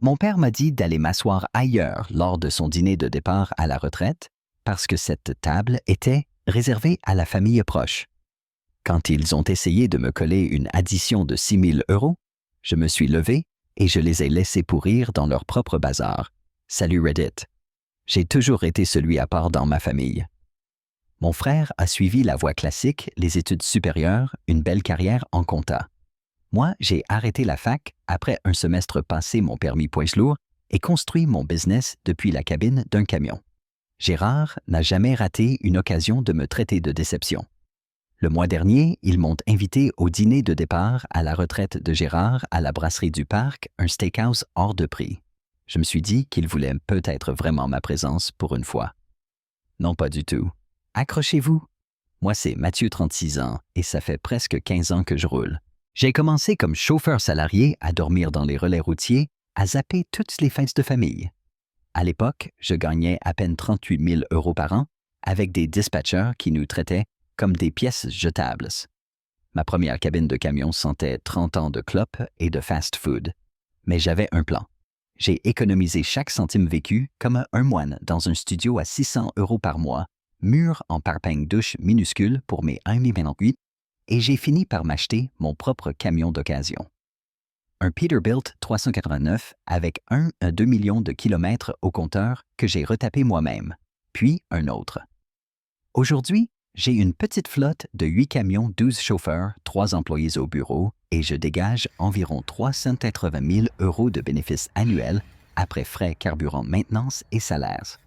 Mon père m'a dit d'aller m'asseoir ailleurs lors de son dîner de départ à la retraite parce que cette table était réservée à la famille proche. Quand ils ont essayé de me coller une addition de 6 000 €, je me suis levé et je les ai laissés pourrir dans leur propre bazar. Salut Reddit. J'ai toujours été celui à part dans ma famille. Mon frère a suivi la voie classique, les études supérieures, une belle carrière en compta. Moi, j'ai arrêté la fac après un semestre passé mon permis poids lourd et construit mon business depuis la cabine d'un camion. Gérard n'a jamais raté une occasion de me traiter de déception. Le mois dernier, ils m'ont invité au dîner de départ à la retraite de Gérard à la brasserie du parc, un steakhouse hors de prix. Je me suis dit qu'ils voulaient peut-être vraiment ma présence pour une fois. Non, pas du tout. Accrochez-vous. Moi, c'est Mathieu, 36 ans, et ça fait presque 15 ans que je roule. J'ai commencé comme chauffeur salarié à dormir dans les relais routiers, à zapper toutes les fêtes de famille. À l'époque, je gagnais à peine 38 000 € par an, avec des dispatchers qui nous traitaient comme des pièces jetables. Ma première cabine de camion sentait 30 ans de clopes et de fast-food. Mais j'avais un plan. J'ai économisé chaque centime vécu comme un moine dans un studio à 600 € par mois, mur en parpaing douche minuscule pour mes 1,8 m, et j'ai fini par m'acheter mon propre camion d'occasion. Un Peterbilt 389 avec 1 à 2 millions de kilomètres au compteur que j'ai retapé moi-même, puis un autre. Aujourd'hui, j'ai une petite flotte de 8 camions, 12 chauffeurs, 3 employés au bureau et je dégage environ 380 000 € de bénéfices annuels après frais, carburant, maintenance et salaires.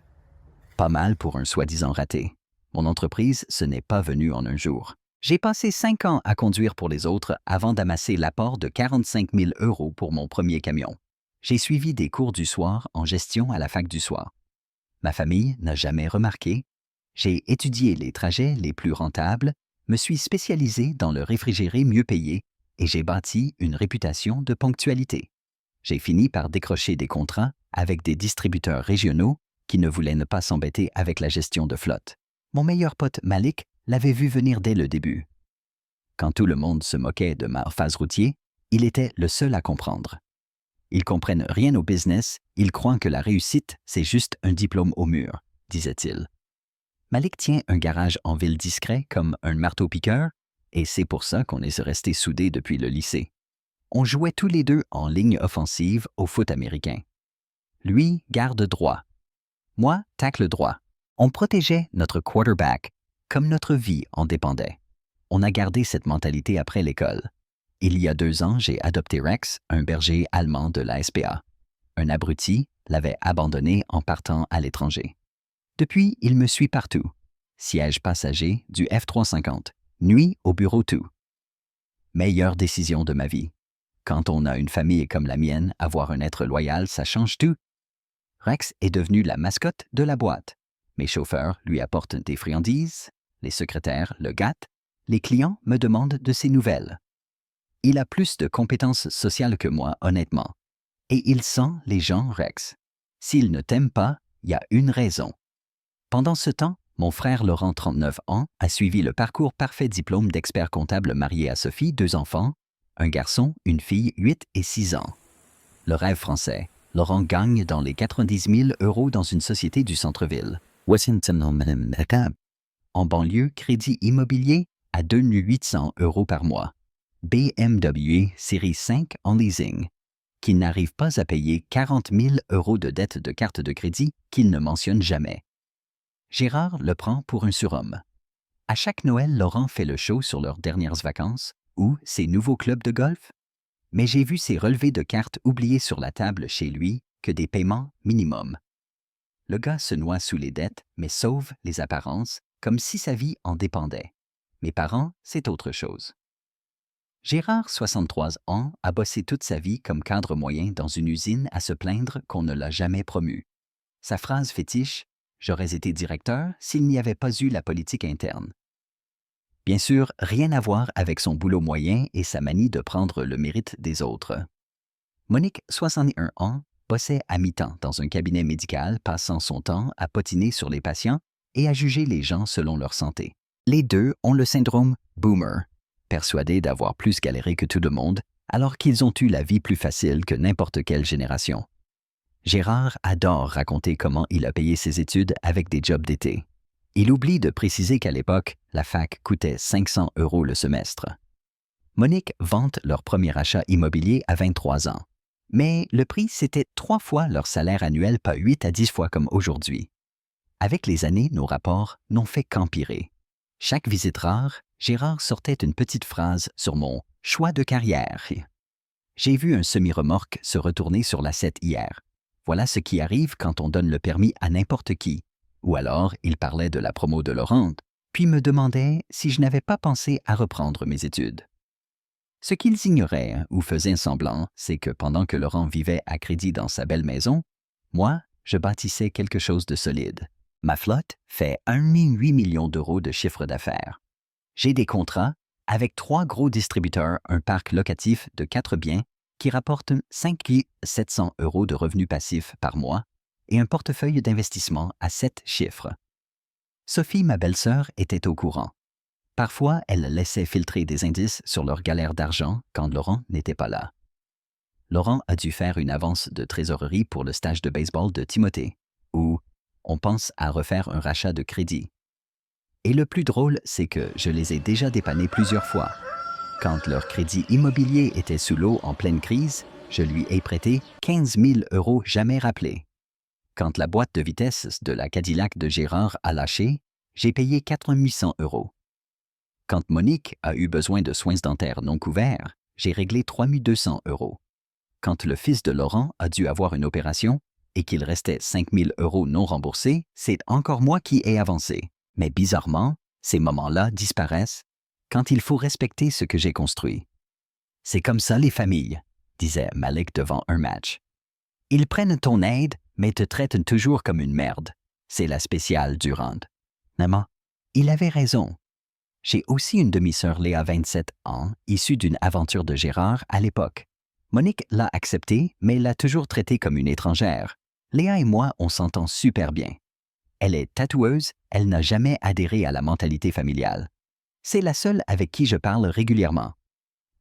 Pas mal pour un soi-disant raté. Mon entreprise, ce n'est pas venu en un jour. J'ai passé 5 ans à conduire pour les autres avant d'amasser l'apport de 45 000 € pour mon premier camion. J'ai suivi des cours du soir en gestion à la fac du soir. Ma famille n'a jamais remarqué. J'ai étudié les trajets les plus rentables, me suis spécialisé dans le réfrigéré mieux payé et j'ai bâti une réputation de ponctualité. J'ai fini par décrocher des contrats avec des distributeurs régionaux qui ne voulaient ne pas s'embêter avec la gestion de flotte. Mon meilleur pote Malik l'avait vu venir dès le début. Quand tout le monde se moquait de ma phase routier, il était le seul à comprendre. Ils comprennent rien au business, ils croient que la réussite, c'est juste un diplôme au mur, disait-il. Malik tient un garage en ville discret comme un marteau-piqueur, et c'est pour ça qu'on est restés soudés depuis le lycée. On jouait tous les deux en ligne offensive au foot américain. Lui, garde droit. Moi, tacle droit. On protégeait notre quarterback, comme notre vie en dépendait. On a gardé cette mentalité après l'école. Il y a 2 ans, j'ai adopté Rex, un berger allemand de la SPA. Un abruti l'avait abandonné en partant à l'étranger. Depuis, il me suit partout. Siège passager du F350, nuit au bureau tout. Meilleure décision de ma vie. Quand on a une famille comme la mienne, avoir un être loyal, ça change tout. Rex est devenu la mascotte de la boîte. Mes chauffeurs lui apportent des friandises, les secrétaires le gâtent, les clients me demandent de ses nouvelles. Il a plus de compétences sociales que moi, honnêtement. Et il sent les gens, Rex. S'il ne t'aime pas, il y a une raison. Pendant ce temps, mon frère Laurent, 39 ans, a suivi le parcours parfait diplôme d'expert comptable marié à Sophie, 2 enfants, un garçon, une fille, 8 et 6 ans. Le rêve français. Laurent gagne dans les 90 000 € dans une société du centre-ville. En banlieue, crédit immobilier à 2 800 € par mois. BMW série 5 en leasing, qui n'arrive pas à payer 40 000 € de dette de carte de crédit qu'il ne mentionne jamais. Gérard le prend pour un surhomme. À chaque Noël, Laurent fait le show sur leurs dernières vacances ou ses nouveaux clubs de golf. Mais j'ai vu ses relevés de cartes oubliés sur la table chez lui que des paiements minimum. Le gars se noie sous les dettes, mais sauve les apparences, comme si sa vie en dépendait. Mes parents, c'est autre chose. Gérard, 63 ans, a bossé toute sa vie comme cadre moyen dans une usine à se plaindre qu'on ne l'a jamais promu. Sa phrase fétiche « J'aurais été directeur s'il n'y avait pas eu la politique interne ». Bien sûr, rien à voir avec son boulot moyen et sa manie de prendre le mérite des autres. Monique, 61 ans, bossait à mi-temps dans un cabinet médical, passant son temps à potiner sur les patients et à juger les gens selon leur santé. Les deux ont le syndrome « boomer », persuadés d'avoir plus galéré que tout le monde, alors qu'ils ont eu la vie plus facile que n'importe quelle génération. Gérard adore raconter comment il a payé ses études avec des jobs d'été. Il oublie de préciser qu'à l'époque, la fac coûtait 500 € le semestre. Monique vante leur premier achat immobilier à 23 ans. Mais le prix, c'était 3 fois leur salaire annuel, pas 8 à 10 fois comme aujourd'hui. Avec les années, nos rapports n'ont fait qu'empirer. Chaque visite rare, Gérard sortait une petite phrase sur mon « choix de carrière ». J'ai vu un semi-remorque se retourner sur la 7 hier. Voilà ce qui arrive quand on donne le permis à n'importe qui. Ou alors, il parlait de la promo de Laurent, puis me demandait si je n'avais pas pensé à reprendre mes études. Ce qu'ils ignoraient ou faisaient semblant, c'est que pendant que Laurent vivait à crédit dans sa belle maison, moi, je bâtissais quelque chose de solide. Ma flotte fait 1,8 million d'euros de chiffre d'affaires. J'ai des contrats avec 3 gros distributeurs, un parc locatif de 4 biens qui rapporte 5 700 € de revenus passifs par mois et un portefeuille d'investissement à 7 chiffres. Sophie, ma belle-sœur, était au courant. Parfois, elle laissait filtrer des indices sur leur galère d'argent quand Laurent n'était pas là. Laurent a dû faire une avance de trésorerie pour le stage de baseball de Timothée, où on pense à refaire un rachat de crédit. Et le plus drôle, c'est que je les ai déjà dépannés plusieurs fois. Quand leur crédit immobilier était sous l'eau en pleine crise, je lui ai prêté 15 000 € jamais rappelés. Quand la boîte de vitesse de la Cadillac de Gérard a lâché, j'ai payé 4 800 €. Quand Monique a eu besoin de soins dentaires non couverts, j'ai réglé 3 200 €. Quand le fils de Laurent a dû avoir une opération et qu'il restait 5 000 € non remboursés, c'est encore moi qui ai avancé. Mais bizarrement, ces moments-là disparaissent quand il faut respecter ce que j'ai construit. C'est comme ça les familles, disait Malik devant un match. Ils prennent ton aide, mais te traitent toujours comme une merde. C'est la spéciale Durand. Maman, il avait raison. J'ai aussi une demi-sœur Léa, 27 ans, issue d'une aventure de Gérard à l'époque. Monique l'a acceptée, mais l'a toujours traitée comme une étrangère. Léa et moi, on s'entend super bien. Elle est tatoueuse, elle n'a jamais adhéré à la mentalité familiale. C'est la seule avec qui je parle régulièrement.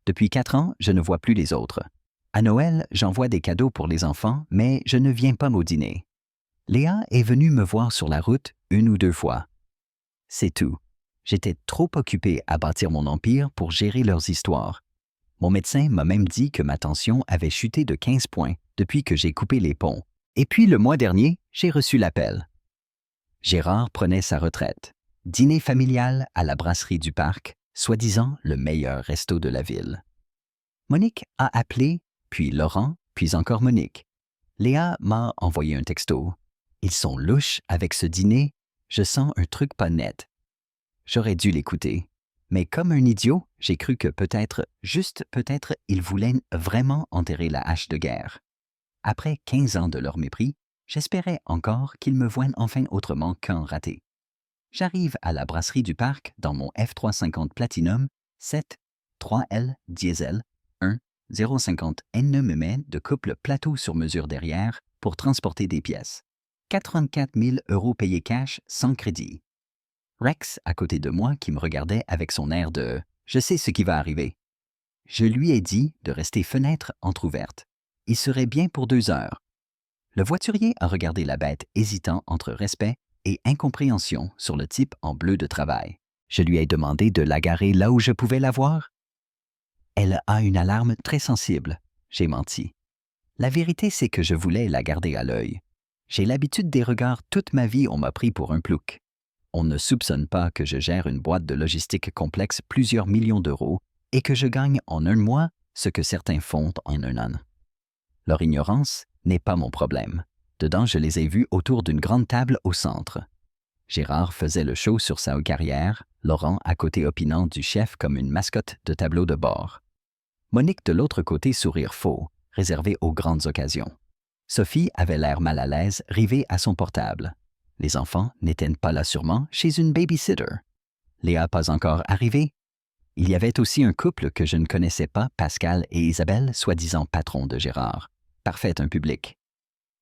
Depuis 4 ans, je ne vois plus les autres. À Noël, j'envoie des cadeaux pour les enfants, mais je ne viens pas au dîner. Léa est venue me voir sur la route 1 ou 2 fois. C'est tout. J'étais trop occupé à bâtir mon empire pour gérer leurs histoires. Mon médecin m'a même dit que ma tension avait chuté de 15 points depuis que j'ai coupé les ponts. Et puis le mois dernier, j'ai reçu l'appel. Gérard prenait sa retraite. Dîner familial à la brasserie du parc, soi-disant le meilleur resto de la ville. Monique a appelé, puis Laurent, puis encore Monique. Léa m'a envoyé un texto. Ils sont louches avec ce dîner, je sens un truc pas net. J'aurais dû l'écouter. Mais comme un idiot, j'ai cru que peut-être, juste peut-être, ils voulaient vraiment enterrer la hache de guerre. Après 15 ans de leur mépris, j'espérais encore qu'ils me voient enfin autrement qu'un raté. J'arrive à la brasserie du parc dans mon F350 Platinum 7 3L diesel 1 050 N me met de couple plateau sur mesure derrière pour transporter des pièces. 84 000 € payés cash sans crédit. Rex, à côté de moi, qui me regardait avec son air de « Je sais ce qui va arriver ». Je lui ai dit de rester fenêtre entr'ouverte. Il serait bien pour 2 heures. Le voiturier a regardé la bête hésitant entre respect et incompréhension sur le type en bleu de travail. Je lui ai demandé de la garer là où je pouvais la voir. Elle a une alarme très sensible. J'ai menti. La vérité, c'est que je voulais la garder à l'œil. J'ai l'habitude des regards, toute ma vie on m'a pris pour un plouc. On ne soupçonne pas que je gère une boîte de logistique complexe plusieurs millions d'euros et que je gagne en 1 mois ce que certains font en 1 an. Leur ignorance n'est pas mon problème. Dedans, je les ai vus autour d'une grande table au centre. Gérard faisait le show sur sa carrière, Laurent à côté opinant du chef comme une mascotte de tableau de bord. Monique de l'autre côté sourire faux, réservé aux grandes occasions. Sophie avait l'air mal à l'aise, rivée à son portable. Les enfants n'étaient pas là sûrement chez une babysitter. Léa pas encore arrivée. Il y avait aussi un couple que je ne connaissais pas, Pascal et Isabelle, soi-disant patrons de Gérard. Parfait un public.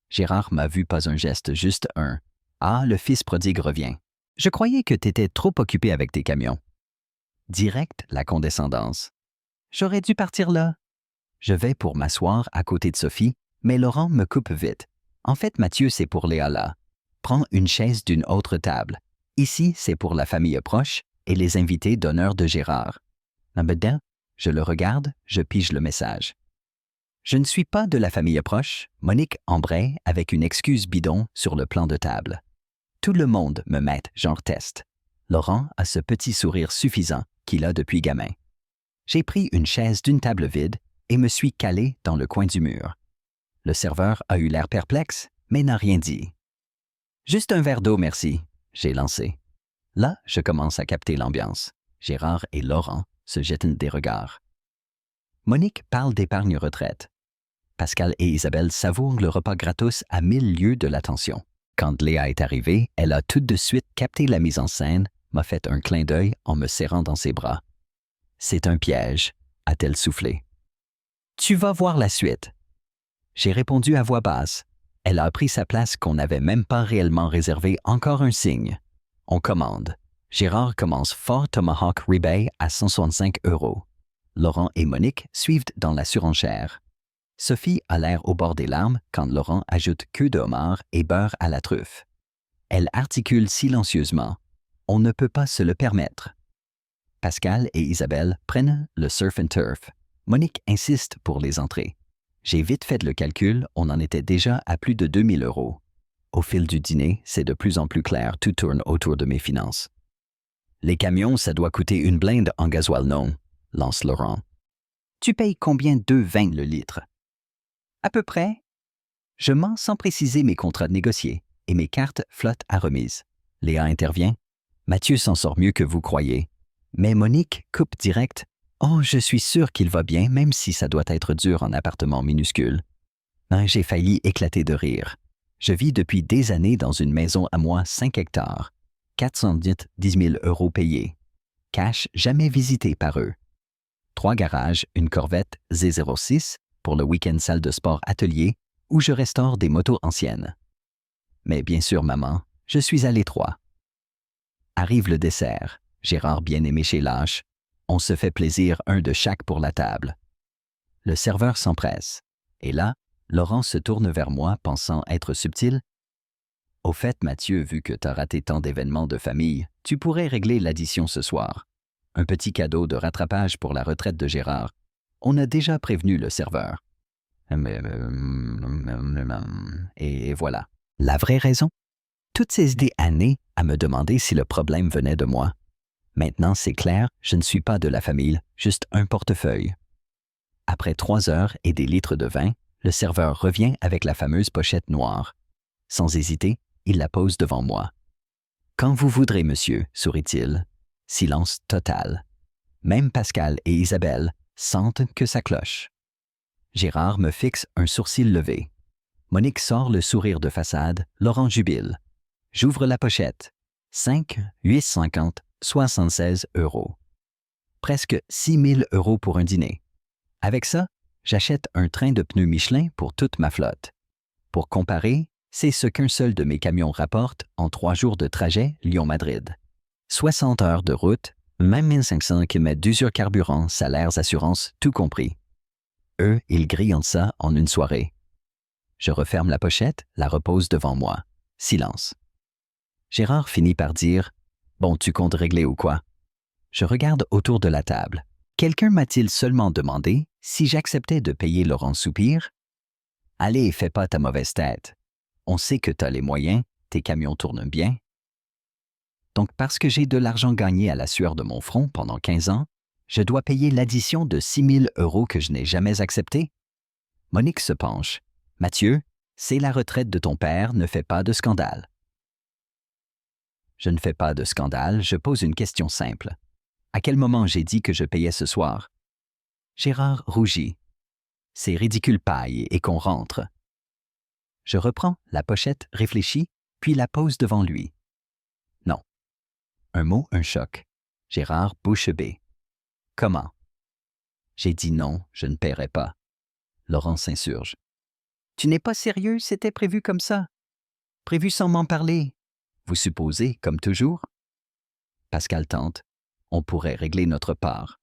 Gérard m'a vu pas un geste, juste un « Ah, le fils prodigue revient. Je croyais que t'étais trop occupé avec tes camions. » Direct la condescendance. J'aurais dû partir là. Je vais pour m'asseoir à côté de Sophie, mais Laurent me coupe vite. En fait, Mathieu, c'est pour Léa là. Prends une chaise d'une autre table. Ici, c'est pour la famille proche et les invités d'honneur de Gérard. Là-dedans, je le regarde, je pige le message. Je ne suis pas de la famille proche, Monique embraye avec une excuse bidon sur le plan de table. Tout le monde me met genre test. Laurent a ce petit sourire suffisant qu'il a depuis gamin. J'ai pris une chaise d'une table vide et me suis calé dans le coin du mur. Le serveur a eu l'air perplexe, mais n'a rien dit. Juste un verre d'eau, merci, j'ai lancé. Là, je commence à capter l'ambiance. Gérard et Laurent se jettent des regards. Monique parle d'épargne retraite. Pascal et Isabelle savourent le repas gratos à 1000 lieues de l'attention. Quand Léa est arrivée, elle a tout de suite capté la mise en scène, m'a fait un clin d'œil en me serrant dans ses bras. C'est un piège, a-t-elle soufflé. Tu vas voir la suite. J'ai répondu à voix basse. Elle a pris sa place qu'on n'avait même pas réellement réservée, encore un signe. On commande. Gérard commence fort Tomahawk Rebay à 165 €. Laurent et Monique suivent dans la surenchère. Sophie a l'air au bord des larmes quand Laurent ajoute queue de homard et beurre à la truffe. Elle articule silencieusement. On ne peut pas se le permettre. Pascal et Isabelle prennent le surf and turf. Monique insiste pour les entrées. J'ai vite fait le calcul, on en était déjà à plus de 2000 €. Au fil du dîner, c'est de plus en plus clair, tout tourne autour de mes finances. Les camions, ça doit coûter une blinde en gasoil, non, lance Laurent. Tu payes combien 2,20 le litre? À peu près. Je mens sans préciser mes contrats négociés et mes cartes flottent à remise. Léa intervient. Mathieu s'en sort mieux que vous croyez. Mais Monique coupe direct. Oh, je suis sûre qu'il va bien, même si ça doit être dur en appartement minuscule. J'ai failli éclater de rire. Je vis depuis des années dans une maison à moi 5 hectares. 410 000 € payés. Cash jamais visité par eux. 3 garages, une Corvette Z06 pour le week-end salle de sport atelier où je restaure des motos anciennes. Mais bien sûr, maman, je suis à l'étroit. Arrive le dessert. Gérard bien-aimé chez Lâche. On se fait plaisir un de chaque pour la table. Le serveur s'empresse. Et là, Laurent se tourne vers moi pensant être subtil. Au fait, Mathieu, vu que t'as raté tant d'événements de famille, tu pourrais régler l'addition ce soir. Un petit cadeau de rattrapage pour la retraite de Gérard. On a déjà prévenu le serveur. Et voilà. La vraie raison? Toutes ces années à me demander si le problème venait de moi. Maintenant, c'est clair, je ne suis pas de la famille, juste un portefeuille. Après 3 heures et des litres de vin, le serveur revient avec la fameuse pochette noire. Sans hésiter, il la pose devant moi. Quand vous voudrez, monsieur, sourit-il. Silence total. Même Pascal et Isabelle sentent que ça cloche. Gérard me fixe un sourcil levé. Monique sort le sourire de façade, Laurent jubile. J'ouvre la pochette. 5, 850, 76 €. Presque 6 000 € pour un dîner. Avec ça, j'achète un train de pneus Michelin pour toute ma flotte. Pour comparer, c'est ce qu'un seul de mes camions rapporte en 3 jours de trajet Lyon-Madrid. 60 heures de route, même 1500 km d'usure carburant, salaires, assurances, tout compris. Eux, ils grillent ça en une soirée. Je referme la pochette, la repose devant moi. Silence. Gérard finit par dire « Bon, tu comptes régler ou quoi ?» Je regarde autour de la table. Quelqu'un m'a-t-il seulement demandé si j'acceptais de payer Laurent Soupir? Allez, fais pas ta mauvaise tête. On sait que t'as les moyens, tes camions tournent bien. Donc parce que j'ai de l'argent gagné à la sueur de mon front pendant 15 ans, je dois payer l'addition de 6 000 € que je n'ai jamais acceptée? Monique se penche. Mathieu, c'est la retraite de ton père, ne fais pas de scandale. Je ne fais pas de scandale, je pose une question simple. À quel moment j'ai dit que je payais ce soir? Gérard rougit. C'est ridicule paille et qu'on rentre. Je reprends la pochette, réfléchis, puis la pose devant lui. Non. Un mot, un choc. Gérard bouche bée. Comment? J'ai dit non, je ne paierai pas. Laurent s'insurge. Tu n'es pas sérieux, c'était prévu comme ça. Prévu sans m'en parler. Vous supposez, comme toujours? Pascal tente. On pourrait régler notre part.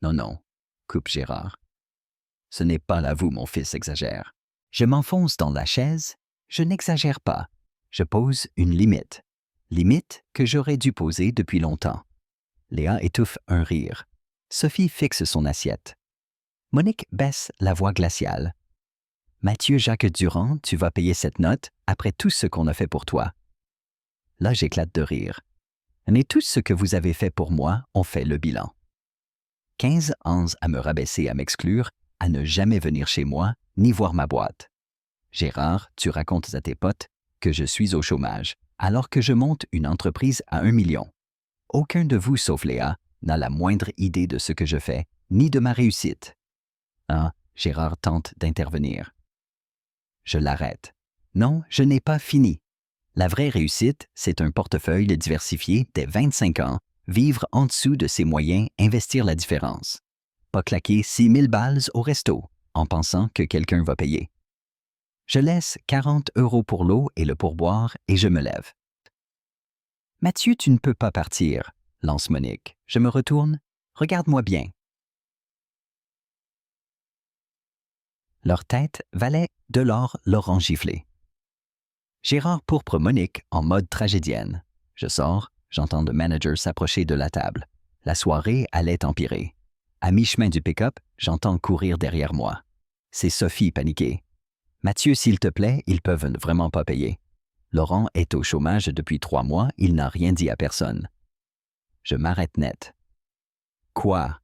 Non, non, coupe Gérard. Ce n'est pas là vous, mon fils exagère. Je m'enfonce dans la chaise, je n'exagère pas. Je pose une limite. Limite que j'aurais dû poser depuis longtemps. Léa étouffe un rire. Sophie fixe son assiette. Monique baisse la voix glaciale. Mathieu Jacques Durand, tu vas payer cette note après tout ce qu'on a fait pour toi. Là, j'éclate de rire. Mais tout ce que vous avez fait pour moi, on fait le bilan. 15 ans à me rabaisser, à m'exclure, à ne jamais venir chez moi, ni voir ma boîte. Gérard, tu racontes à tes potes que je suis au chômage, alors que je monte une entreprise à 1 million. Aucun de vous, sauf Léa, n'a la moindre idée de ce que je fais, ni de ma réussite. Ah, Gérard tente d'intervenir. Je l'arrête. Non, je n'ai pas fini. La vraie réussite, c'est un portefeuille diversifié dès 25 ans, vivre en dessous de ses moyens, investir la différence. Pas claquer 6 000 balles au resto, en pensant que quelqu'un va payer. Je laisse 40 € pour l'eau et le pourboire et je me lève. Mathieu, tu ne peux pas partir, lance Monique. Je me retourne. Regarde-moi bien. Leur tête valait de l'or Laurent giflé. Gérard pourpre Monique en mode tragédienne. Je sors, j'entends le manager s'approcher de la table. La soirée allait empirer. À mi-chemin du pick-up, j'entends courir derrière moi. C'est Sophie paniquée. Mathieu, s'il te plaît, ils peuvent vraiment pas payer. Laurent est au chômage depuis 3 mois, il n'a rien dit à personne. Je m'arrête net. Quoi?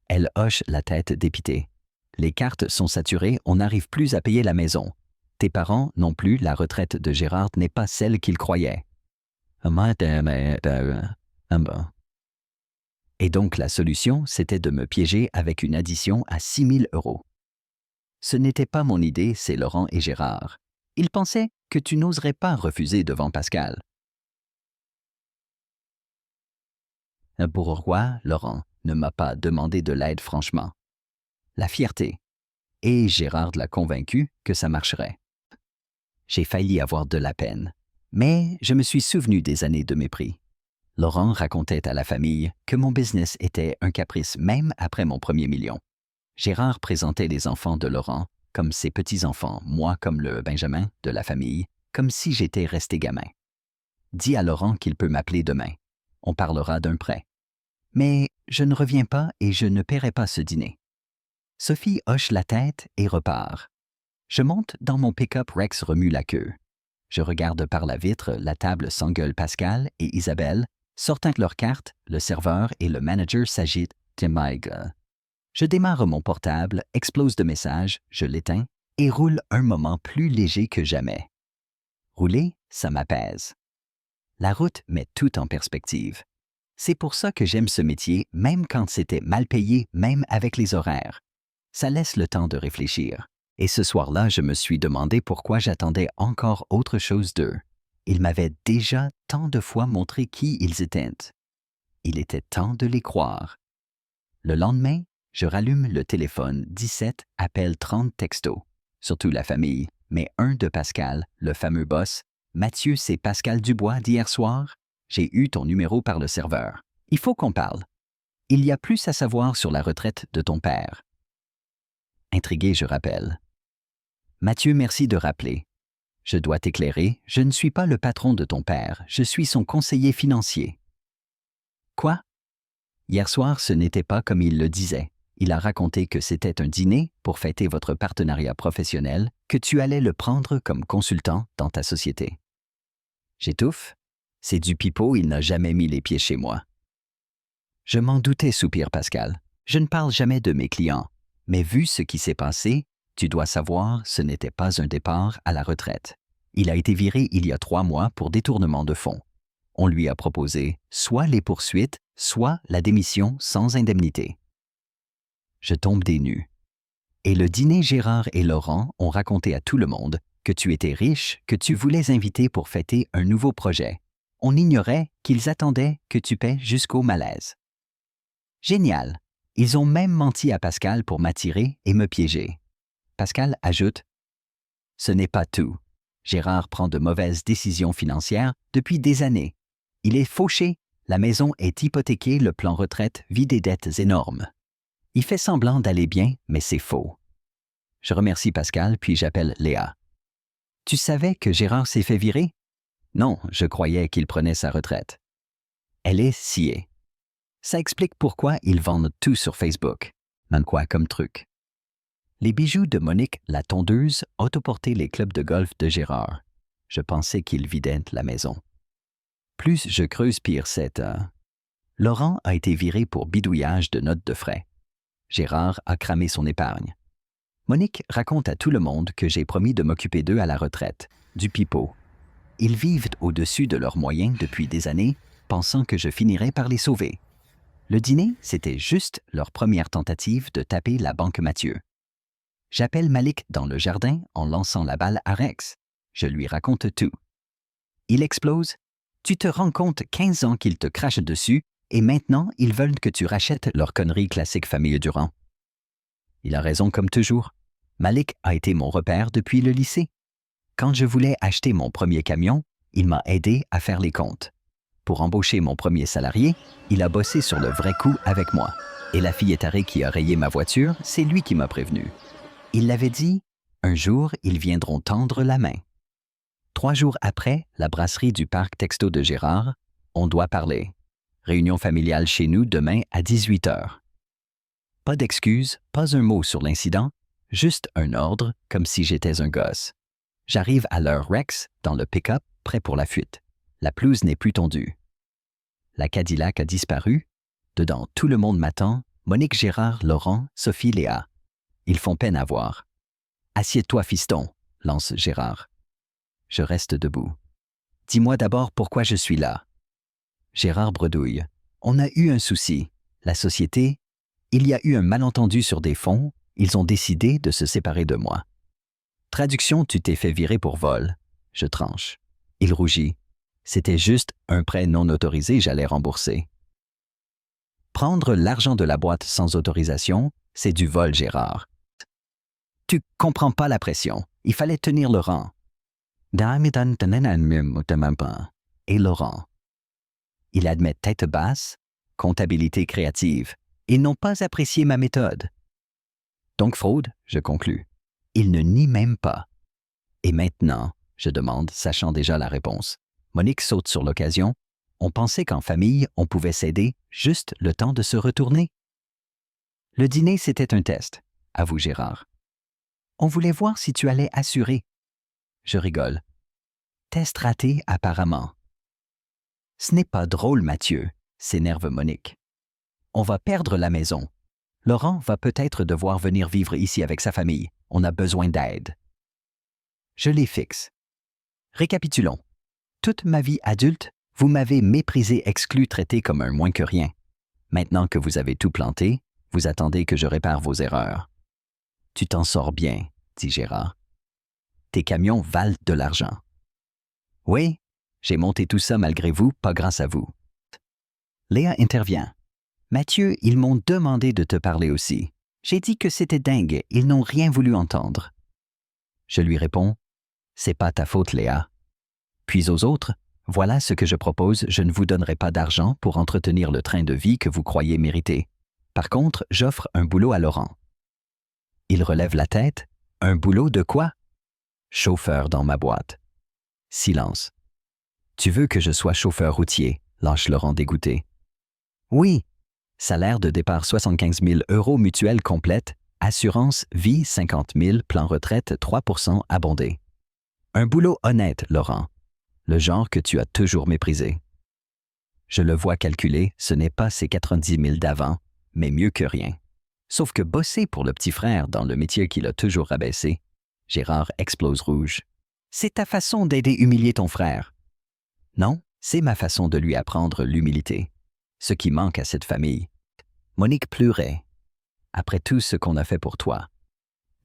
Elle hoche la tête dépitée. Les cartes sont saturées, on n'arrive plus à payer la maison. Tes parents non plus, la retraite de Gérard n'est pas celle qu'ils croyaient. Et donc la solution, c'était de me piéger avec une addition à 6 000 €. Ce n'était pas mon idée, c'est Laurent et Gérard. Ils pensaient que tu n'oserais pas refuser devant Pascal. Pourquoi Laurent ne m'a pas demandé de l'aide franchement? La fierté. Et Gérard l'a convaincu que ça marcherait. J'ai failli avoir de la peine, mais je me suis souvenu des années de mépris. Laurent racontait à la famille que mon business était un caprice même après mon premier million. Gérard présentait les enfants de Laurent comme ses petits-enfants, moi comme le Benjamin de la famille, comme si j'étais resté gamin. Dis à Laurent qu'il peut m'appeler demain. On parlera d'un prêt. Mais je ne reviens pas et je ne paierai pas ce dîner. Sophie hoche la tête et repart. Je monte dans mon pick-up, Rex remue la queue. Je regarde par la vitre, la table s'engueule. Pascal et Isabelle, sortant leurs cartes, le serveur et le manager s'agitent. Je démarre mon portable, explose de messages, je l'éteins et roule un moment plus léger que jamais. Rouler, ça m'apaise. La route met tout en perspective. C'est pour ça que j'aime ce métier, même quand c'était mal payé, même avec les horaires. Ça laisse le temps de réfléchir. Et ce soir-là, je me suis demandé pourquoi j'attendais encore autre chose d'eux. Ils m'avaient déjà tant de fois montré qui ils étaient. Il était temps de les croire. Le lendemain, je rallume le téléphone, 17 appels, 30 textos. Surtout la famille, mais un de Pascal, le fameux boss. Mathieu, c'est Pascal Dubois d'hier soir? J'ai eu ton numéro par le serveur. Il faut qu'on parle. Il y a plus à savoir sur la retraite de ton père. Intrigué, je rappelle. Mathieu, merci de rappeler. Je dois t'éclairer, je ne suis pas le patron de ton père, je suis son conseiller financier. Quoi? Hier soir, ce n'était pas comme il le disait. Il a raconté que c'était un dîner pour fêter votre partenariat professionnel, que tu allais le prendre comme consultant dans ta société. J'étouffe. C'est du pipeau, il n'a jamais mis les pieds chez moi. Je m'en doutais, soupire Pascal. Je ne parle jamais de mes clients, mais vu ce qui s'est passé, tu dois savoir, ce n'était pas un départ à la retraite. Il a été viré il y a 3 mois pour détournement de fonds. On lui a proposé soit les poursuites, soit la démission sans indemnité. Je tombe des nues. Et le dîner, Gérard et Laurent ont raconté à tout le monde que tu étais riche, que tu voulais inviter pour fêter un nouveau projet. On ignorait qu'ils attendaient que tu paies jusqu'au malaise. Génial. Ils ont même menti à Pascal pour m'attirer et me piéger. Pascal ajoute « Ce n'est pas tout. Gérard prend de mauvaises décisions financières depuis des années. Il est fauché, la maison est hypothéquée, le plan retraite vit des dettes énormes. Il fait semblant d'aller bien, mais c'est faux. » Je remercie Pascal, puis j'appelle Léa. Tu savais que Gérard s'est fait virer? Non, je croyais qu'il prenait sa retraite. Elle est sciée. Ça explique pourquoi ils vendent tout sur Facebook. Même quoi comme truc. Les bijoux de Monique, la tondeuse, autoportaient les clubs de golf de Gérard. Je pensais qu'il vidait la maison. Plus je creuse, pire c'est. Laurent a été viré pour bidouillage de notes de frais. Gérard a cramé son épargne. Monique raconte à tout le monde que j'ai promis de m'occuper d'eux à la retraite, du pipeau. Ils vivent au-dessus de leurs moyens depuis des années, pensant que je finirais par les sauver. Le dîner, c'était juste leur première tentative de taper la banque Mathieu. J'appelle Malik dans le jardin en lançant la balle à Rex. Je lui raconte tout. Il explose. Tu te rends compte 15 ans qu'ils te crachent dessus et maintenant ils veulent que tu rachètes leur connerie classique famille Durand. Il a raison comme toujours. Malik a été mon repère depuis le lycée. Quand je voulais acheter mon premier camion, il m'a aidé à faire les comptes. Pour embaucher mon premier salarié, il a bossé sur le vrai coup avec moi. Et la filletarée qui a rayé ma voiture, c'est lui qui m'a prévenu. Il l'avait dit, un jour, ils viendront tendre la main. 3 jours après, la brasserie du parc Texto de Gérard, on doit parler. Réunion familiale chez nous demain à 18h. Pas d'excuses, pas un mot sur l'incident, juste un ordre, comme si j'étais un gosse. J'arrive à l'heure Rex, dans le pick-up, prêt pour la fuite. La pelouse n'est plus tondue. La Cadillac a disparu. Dedans, tout le monde m'attend. Monique, Gérard, Laurent, Sophie, Léa. Ils font peine à voir. « Assieds-toi, fiston », lance Gérard. Je reste debout. « Dis-moi d'abord pourquoi je suis là. » Gérard bredouille. « On a eu un souci. La société, il y a eu un malentendu sur des fonds. Ils ont décidé de se séparer de moi. » Traduction, tu t'es fait virer pour vol. Je tranche. Il rougit. C'était juste un prêt non autorisé, j'allais rembourser. Prendre l'argent de la boîte sans autorisation, c'est du vol, Gérard. Tu comprends pas la pression. Il fallait tenir le rang. Et Laurent. Il admet tête basse, comptabilité créative. Ils n'ont pas apprécié ma méthode. Donc fraude, je conclus. Il ne nie même pas. Et maintenant, je demande, sachant déjà la réponse. Monique saute sur l'occasion. On pensait qu'en famille, on pouvait s'aider juste le temps de se retourner. Le dîner, c'était un test, avoue Gérard. On voulait voir si tu allais assurer. Je rigole. Test raté apparemment. Ce n'est pas drôle, Mathieu, s'énerve Monique. On va perdre la maison. Laurent va peut-être devoir venir vivre ici avec sa famille. On a besoin d'aide. Je les fixe. Récapitulons. Toute ma vie adulte, vous m'avez méprisé, exclu, traité comme un moins que rien. Maintenant que vous avez tout planté, vous attendez que je répare vos erreurs. Tu t'en sors bien, dit Gérard. Tes camions valent de l'argent. Oui, j'ai monté tout ça malgré vous, pas grâce à vous. Léa intervient. Mathieu, ils m'ont demandé de te parler aussi. J'ai dit que c'était dingue, ils n'ont rien voulu entendre. Je lui réponds, c'est pas ta faute, Léa. Puis aux autres, voilà ce que je propose, je ne vous donnerai pas d'argent pour entretenir le train de vie que vous croyez mériter. Par contre, j'offre un boulot à Laurent. Il relève la tête. Un boulot de quoi? Chauffeur dans ma boîte. Silence. Tu veux que je sois chauffeur routier? Lâche Laurent dégoûté. Oui. Salaire de départ 75 000 € mutuelle complète, assurance vie 50 000, plan retraite 3% abondé. Un boulot honnête, Laurent. Le genre que tu as toujours méprisé. Je le vois calculer, ce n'est pas ces 90 000 d'avant, mais mieux que rien. Sauf que bosser pour le petit frère dans le métier qu'il a toujours rabaissé, Gérard explose rouge. C'est ta façon d'aider humilier ton frère. Non, c'est ma façon de lui apprendre l'humilité. Ce qui manque à cette famille. Monique pleurait. Après tout ce qu'on a fait pour toi.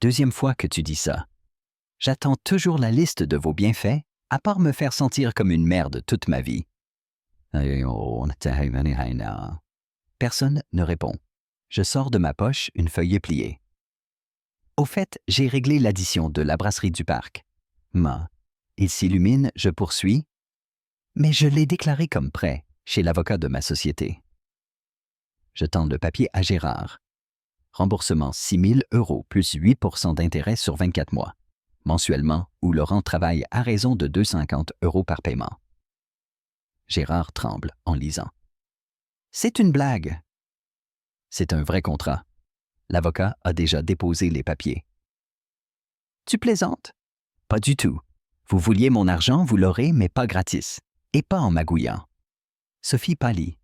Deuxième fois que tu dis ça. J'attends toujours la liste de vos bienfaits, à part me faire sentir comme une merde toute ma vie. Personne ne répond. Je sors de ma poche une feuille pliée. Au fait, j'ai réglé l'addition de la brasserie du parc. Il s'illumine, je poursuis. Mais je l'ai déclaré comme prêt, chez l'avocat de ma société. Je tends le papier à Gérard. Remboursement 6 000 € plus 8% d'intérêt sur 24 mois. Mensuellement, où Laurent travaille à raison de 250 € par paiement. Gérard tremble en lisant. C'est une blague. C'est un vrai contrat. L'avocat a déjà déposé les papiers. Tu plaisantes? Pas du tout. Vous vouliez mon argent, vous l'aurez, mais pas gratis. Et pas en magouillant. Sophie pâlit.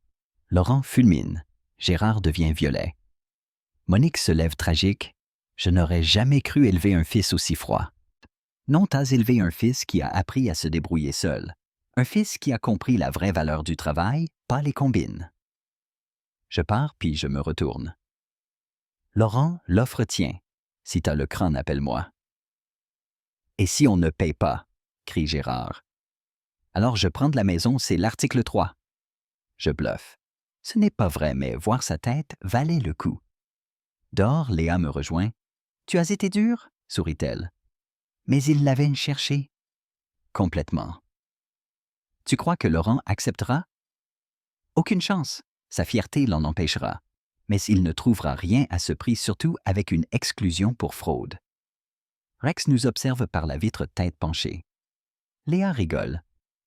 Laurent fulmine. Gérard devient violet. Monique se lève tragique. Je n'aurais jamais cru élever un fils aussi froid. Non, t'as élevé un fils qui a appris à se débrouiller seul. Un fils qui a compris la vraie valeur du travail, pas les combines. Je pars puis je me retourne. Laurent, l'offre tient. Si t'as le crâne, appelle-moi. Et si on ne paye pas? Crie Gérard. Alors je prends de la maison, c'est l'article 3. Je bluffe. Ce n'est pas vrai, mais voir sa tête valait le coup. Dehors, Léa me rejoint. Tu as été dur? Sourit-elle. Mais il l'avait cherché. Complètement. Tu crois que Laurent acceptera? Aucune chance. Sa fierté l'en empêchera. Mais il ne trouvera rien à ce prix, surtout avec une exclusion pour fraude. Rex nous observe par la vitre tête penchée. Léa rigole.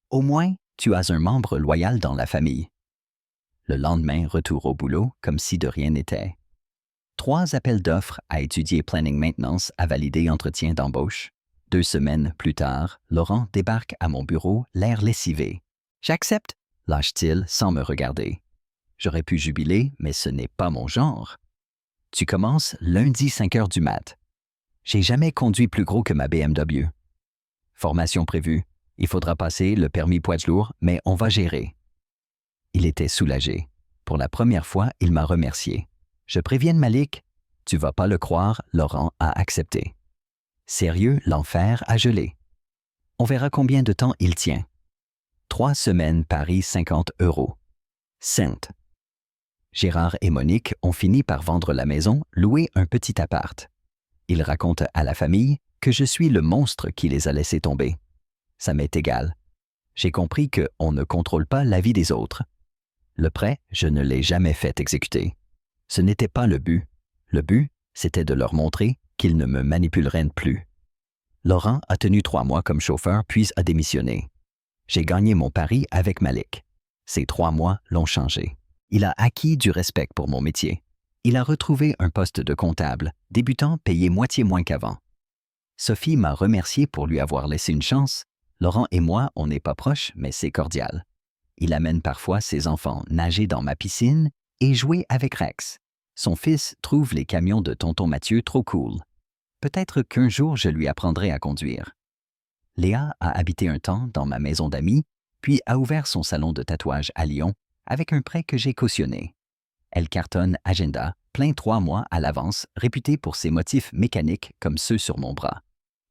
Au moins, tu as un membre loyal dans la famille. Le lendemain, retour au boulot, comme si de rien n'était. 3 appels d'offres à étudier planning maintenance à valider entretien d'embauche. 2 semaines plus tard, Laurent débarque à mon bureau, l'air lessivé. J'accepte, lâche-t-il sans me regarder. J'aurais pu jubiler, mais ce n'est pas mon genre. Tu commences lundi 5 heures du mat. J'ai jamais conduit plus gros que ma BMW. Formation prévue. Il faudra passer le permis poids lourd, mais on va gérer. Il était soulagé. Pour la première fois, il m'a remercié. Je préviens Malik. Tu vas pas le croire, Laurent a accepté. Sérieux, l'enfer a gelé. On verra combien de temps il tient. 3 semaines, Paris, 50 €. Sainte. Gérard et Monique ont fini par vendre la maison, louer un petit appart. Ils racontent à la famille que je suis le monstre qui les a laissés tomber. Ça m'est égal. J'ai compris qu'on ne contrôle pas la vie des autres. Le prêt, je ne l'ai jamais fait exécuter. Ce n'était pas le but. Le but, c'était de leur montrer qu'ils ne me manipuleraient plus. Laurent a tenu 3 mois comme chauffeur puis a démissionné. J'ai gagné mon pari avec Malik. Ces 3 mois l'ont changé. Il a acquis du respect pour mon métier. Il a retrouvé un poste de comptable, débutant payé moitié moins qu'avant. Sophie m'a remercié pour lui avoir laissé une chance. Laurent et moi, on n'est pas proches, mais c'est cordial. Il amène parfois ses enfants nager dans ma piscine et jouer avec Rex. Son fils trouve les camions de tonton Mathieu trop cool. Peut-être qu'un jour je lui apprendrai à conduire. Léa a habité un temps dans ma maison d'amis, puis a ouvert son salon de tatouage à Lyon avec un prêt que j'ai cautionné. Elle cartonne Agenda, plein 3 mois à l'avance, réputé pour ses motifs mécaniques comme ceux sur mon bras.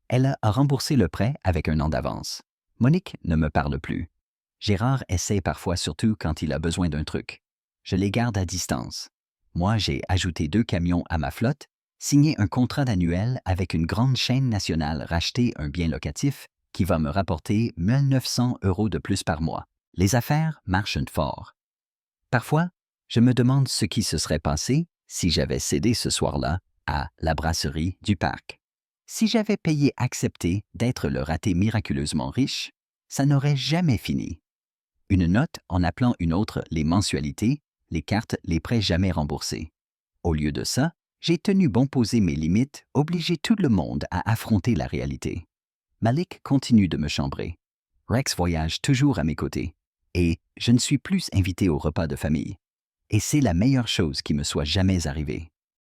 Elle a remboursé le prêt avec un an d'avance. Monique ne me parle plus. Gérard essaie parfois, surtout quand il a besoin d'un truc. Je les garde à distance. Moi, j'ai ajouté 2 camions à ma flotte, signé un contrat d'annuel avec une grande chaîne nationale, racheté un bien locatif qui va me rapporter 1 900 € de plus par mois. Les affaires marchent fort. Parfois, je me demande ce qui se serait passé si j'avais cédé ce soir-là à la brasserie du parc. Si j'avais payé accepter d'être le raté miraculeusement riche, ça n'aurait jamais fini. Une note en appelant une autre les mensualités, les cartes, les prêts jamais remboursés. Au lieu de ça, j'ai tenu bon poser mes limites, obligé tout le monde à affronter la réalité. Malik continue de me chambrer. Rex voyage toujours à mes côtés. Et je ne suis plus invité au repas de famille. Et c'est la meilleure chose qui me soit jamais arrivée.